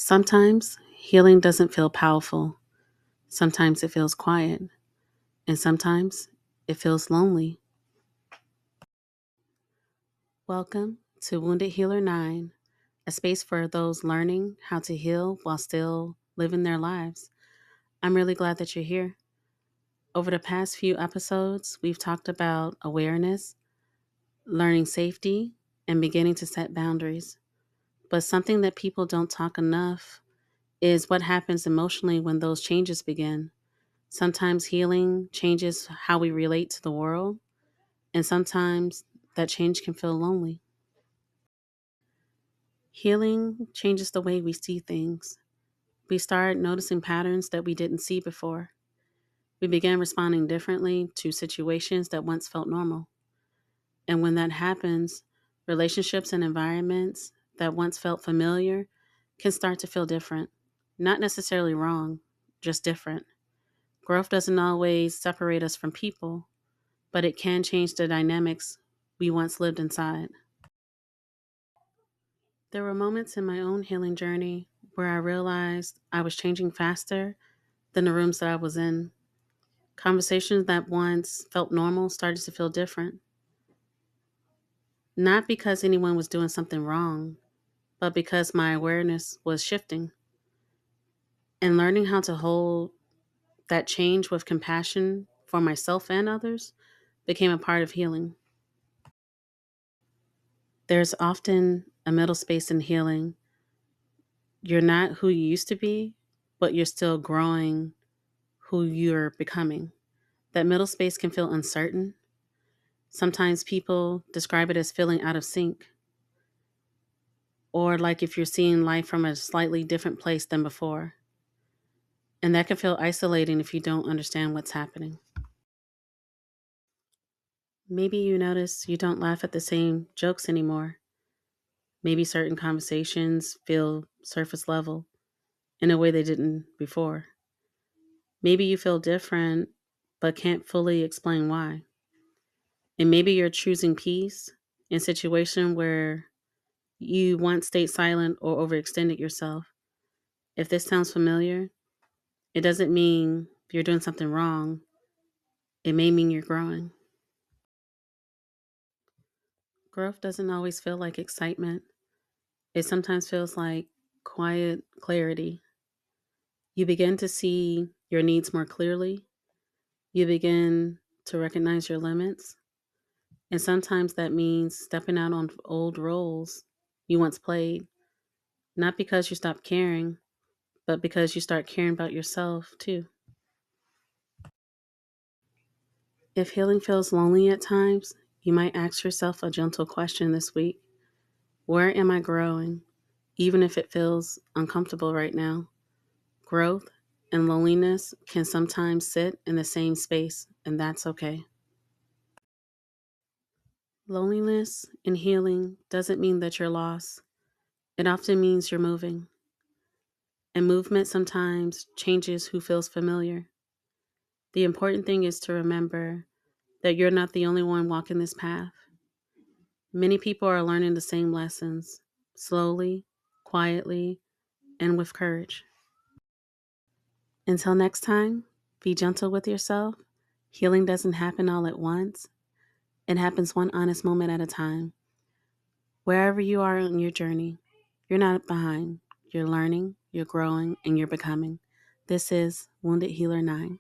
Sometimes healing doesn't feel powerful. Sometimes it feels quiet. And sometimes it feels lonely. Welcome to Wounded Healer 9, a space for those learning how to heal while still living their lives. I'm really glad that you're here. Over the past few episodes, we've talked about awareness, learning safety, and beginning to set boundaries. But something that people don't talk enough is what happens emotionally when those changes begin. Sometimes healing changes how we relate to the world, and sometimes that change can feel lonely. Healing changes the way we see things. We start noticing patterns that we didn't see before. We begin responding differently to situations that once felt normal. And when that happens, relationships and environments that once felt familiar can start to feel different. Not necessarily wrong, just different. Growth doesn't always separate us from people, but it can change the dynamics we once lived inside. There were moments in my own healing journey where I realized I was changing faster than the rooms that I was in. Conversations that once felt normal started to feel different, not because anyone was doing something wrong, but because my awareness was shifting. And learning how to hold that change with compassion for myself and others became a part of healing. There's often a middle space in healing. You're not who you used to be, but you're still growing who you're becoming. That middle space can feel uncertain. Sometimes people describe it as feeling out of sync, or like if you're seeing life from a slightly different place than before. And that can feel isolating if you don't understand what's happening. Maybe you notice you don't laugh at the same jokes anymore. Maybe certain conversations feel surface level in a way they didn't before. Maybe you feel different but can't fully explain why. And maybe you're choosing peace in a situation where you once stayed silent or overextended yourself. If this sounds familiar, it doesn't mean you're doing something wrong. It may mean you're growing. Growth doesn't always feel like excitement. It sometimes feels like quiet clarity. You begin to see your needs more clearly. You begin to recognize your limits. And sometimes that means stepping out on old roles you once played, not because you stopped caring, but because you start caring about yourself too. If healing feels lonely at times, you might ask yourself a gentle question this week. Where am I growing, even if it feels uncomfortable right now? Growth and loneliness can sometimes sit in the same space, and that's okay. Loneliness and healing doesn't mean that you're lost. It often means you're moving, and movement sometimes changes who feels familiar. The important thing is to remember that you're not the only one walking this path. Many people are learning the same lessons, slowly, quietly, and with courage. Until next time, be gentle with yourself. Healing doesn't happen all at once, it happens one honest moment at a time. Wherever you are on your journey, you're not behind. You're learning, you're growing, and you're becoming. This is Wounded Healer 9.